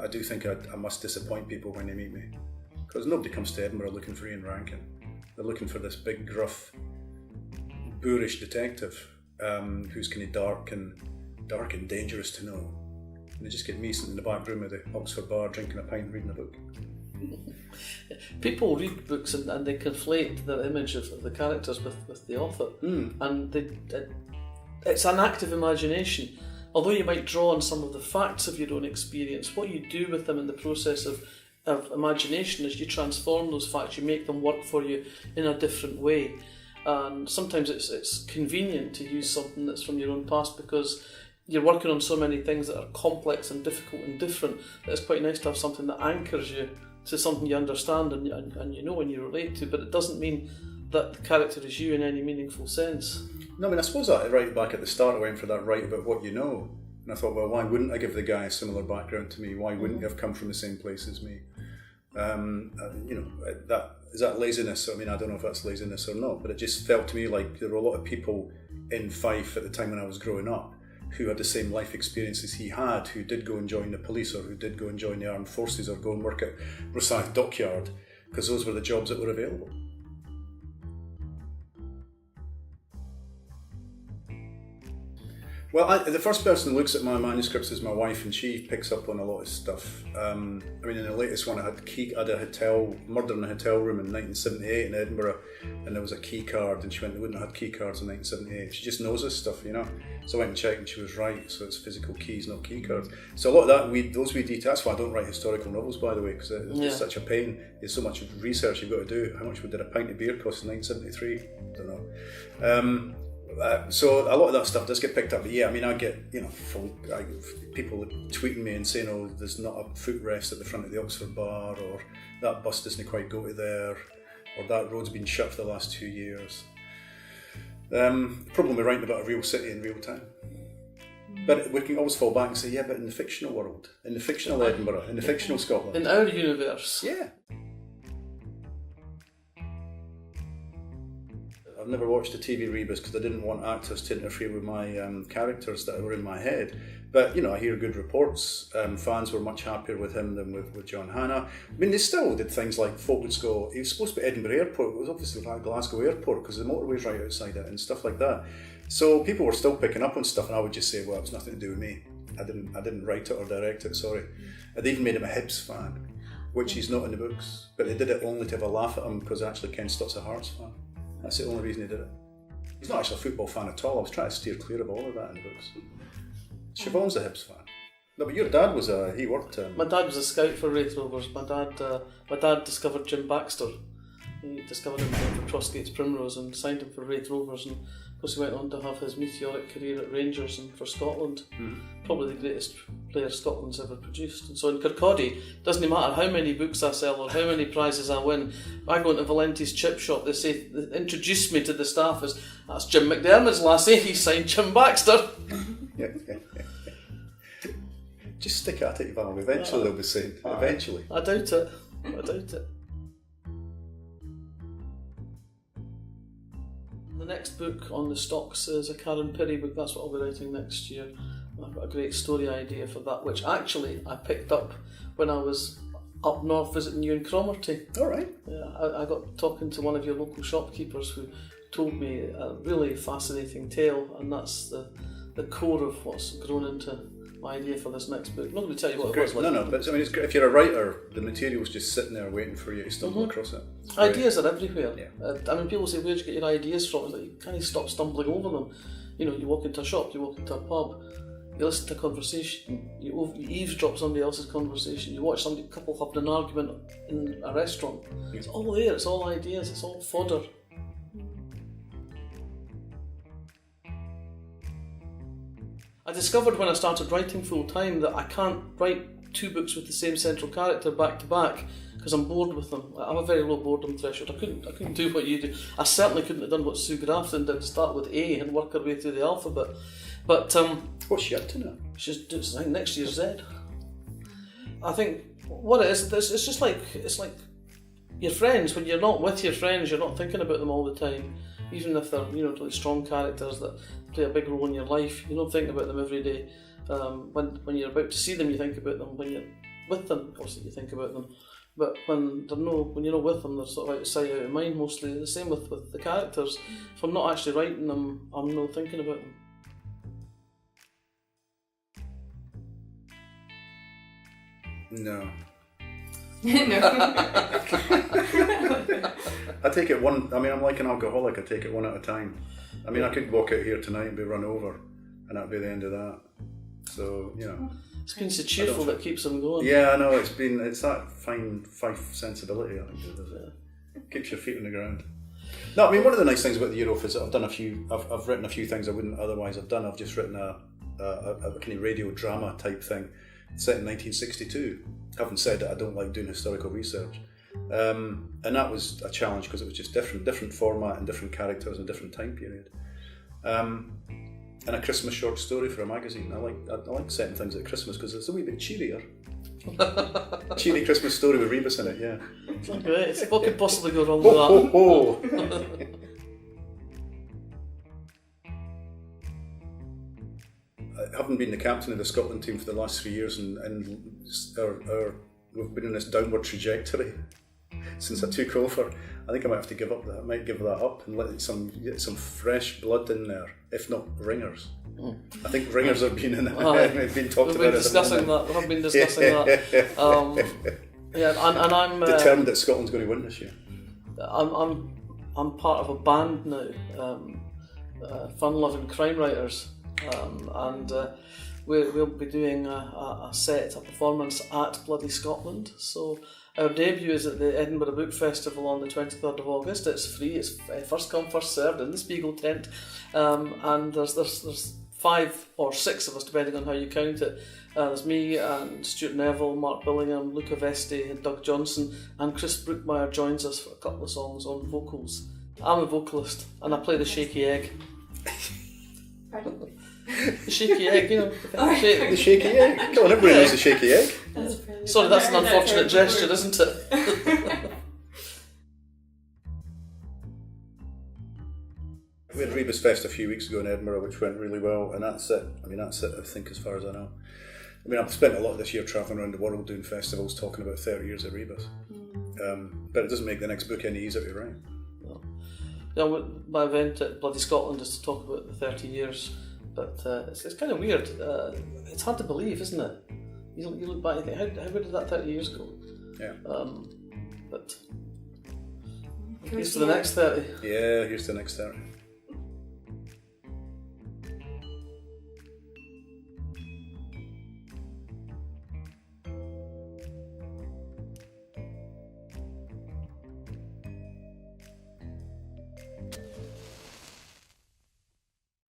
I do think I must disappoint people when they meet me, because nobody comes to Edinburgh looking for Ian Rankin. They're looking for this big, gruff, boorish detective who's kind of dark and dangerous to know. And they just get me sitting in the back room of the Oxford bar, drinking a pint and reading a book. People read books and they conflate the image of the characters with the author, and it's an active imagination. Although you might draw on some of the facts of your own experience, what you do with them in the process of imagination is you transform those facts, you make them work for you in a different way. And sometimes it's convenient to use something that's from your own past because you're working on so many things that are complex and difficult and different that it's quite nice to have something that anchors you to something you understand and you know and you relate to, but it doesn't mean that the character is you in any meaningful sense. No, I mean, I suppose that right back at the start I went for that right about what you know. And I thought, well, why wouldn't I give the guy a similar background to me? Why wouldn't you have come from the same place as me? Is that laziness? I mean, I don't know if that's laziness or not, but it just felt to me like there were a lot of people in Fife at the time when I was growing up who had the same life experiences he had, who did go and join the police or who did go and join the armed forces or go and work at Rosyth Dockyard, because those were the jobs that were available. Well, the first person who looks at my manuscripts is my wife, and she picks up on a lot of stuff. I mean, in the latest one, I had a murder in a hotel room in 1978 in Edinburgh, and there was a key card, and she went, they wouldn't have had key cards in 1978. She just knows this stuff, you know. So I went and checked, and she was right. So it's physical keys, not key cards. So a lot of that, those wee details. That's why I don't write historical novels, by the way, because it's just such a pain. There's so much research you've got to do. How much did a pint of beer cost in 1973? I don't know. So a lot of that stuff does get picked up, but yeah, I mean, I get, people tweeting me and saying, oh, there's not a footrest at the front of the Oxford bar, or that bus doesn't quite go to there, or that road's been shut for the last 2 years. The problem with writing about a real city in real time. But we can always fall back and say, yeah, but in the fictional world, in the fictional Edinburgh, in the fictional Scotland. In our universe. Yeah. I've never watched a TV rebus because I didn't want actors to interfere with my characters that were in my head. But, I hear good reports. Fans were much happier with him than with John Hannah. I mean, they still did things like folk would go, he was supposed to be Edinburgh Airport, but it was obviously like Glasgow Airport because the motorway's right outside it and stuff like that. So people were still picking up on stuff, and I would just say, well, it's nothing to do with me. I didn't write it or direct it, sorry. They even made him a Hibs fan, which he's not in the books. But they did it only to have a laugh at him because actually Ken Stott's a Hearts fan. That's the only reason he did it. He's not actually a football fan at all. I was trying to steer clear of all of that in the books. Siobhan's a Hibs fan. No, but your dad was he worked... My dad was a scout for Wraith Rovers. My dad discovered Jim Baxter. He discovered him for Crossgate's Primrose and signed him for Wraith Rovers, and of course he went on to have his meteoric career at Rangers and for Scotland. Probably the greatest player Scotland's ever produced. And so in Kirkcaldy, doesn't matter how many books I sell or how many prizes I win, I go into Valenti's chip shop, they introduce me to the staff as, that's Jim McDermid's lassie, he signed Jim Baxter. Just stick at it, Val. Eventually they'll be saying, eventually. I doubt it. The next book on the stocks is a Karen Pirie book. That's what I'll be writing next year. I've got a great story idea for that, which actually I picked up when I was up north visiting you in Cromarty. All right. Yeah, I got talking to one of your local shopkeepers who told me a really fascinating tale, and that's the core of what's grown into my idea for this next book. I'm not going to tell you what it was like. No, but I mean, it's great. If you're a writer, the material's just sitting there waiting for you to stumble across it. Ideas are everywhere. Yeah. I mean, people say, where'd you get your ideas from? It's like, you can't stop stumbling over them. You walk into a shop, you walk into a pub, you listen to a conversation, you eavesdrop somebody else's conversation, you watch a couple having an argument in a restaurant. It's all there, it's all ideas, it's all fodder. I discovered when I started writing full time that I can't write 2 books with the same central character back to back because I'm bored with them. I have a very low boredom threshold. I couldn't do what you do. I certainly couldn't have done what Sue Grafton did, start with A and work her way through the alphabet. But what's she up to now? She's doing next year's Z. I think what it is, it's like your friends. When you're not with your friends, you're not thinking about them all the time. Even if they're really strong characters that play a big role in your life, you don't think about them every day. When you're about to see them, you think about them. When you're with them, obviously you think about them. But when you're not with them, they're sort of out of sight, out of mind mostly. The same with the characters. If I'm not actually writing them, I'm not thinking about them. No. No. I take it I'm like an alcoholic, I take it one at a time. I mean, I could walk out here tonight and be run over, and that'd be the end of that. So, It's been so cheerful that keeps them going. Yeah, I know, it's that fine Fife sensibility, I think, keeps your feet on the ground. No, I mean, one of the nice things about the Eurofest is that I've written a few things I wouldn't otherwise have done. I've just written a kind of radio drama type thing set in 1962. Having said that, I don't like doing historical research. And that was a challenge because it was just different format and different characters and different time period. And a Christmas short story for a magazine. I like setting things at Christmas because it's a wee bit cheerier. Cheery Christmas story with Rebus in it, yeah. Great. What could possibly go wrong with that? Ho. I haven't been the captain of the Scotland team for the last 3 years, and we've been in this downward trajectory since I took over. I think I might have to give up that. I might give that up and get some fresh blood in there, if not ringers. I think ringers have been been talked about. We have been discussing that. And I'm determined that Scotland's going to win this year. I'm part of a band now, Fun-Loving Crime Writers, and we'll be doing a performance at Bloody Scotland. So our debut is at the Edinburgh Book Festival on the 23rd of August. It's free. It's first come, first served in the Spiegel tent, and there's 5 or 6 of us, depending on how you count it. There's me and Stuart Neville, Mark Billingham, Luca Vesti and Doug Johnson, and Chris Brookmeyer joins us for a couple of songs on vocals. I'm a vocalist and I play the shaky egg. The shaky egg, the shaky egg. Come on, everybody knows the shaky egg. Sorry, that's an unfortunate gesture, isn't it? We had Rebus Fest a few weeks ago in Edinburgh, which went really well, and that's it. I think, as far as I know. I mean, I've spent a lot of this year travelling around the world doing festivals, talking about 30 years of Rebus. But it doesn't make the next book any easier to write. Yeah, my event at Bloody Scotland is to talk about the 30 years, but it's kind of weird. It's hard to believe, isn't it? You look back and think, how did that 30 years go? Yeah. But here's to the next 30. Yeah, here's to the next 30.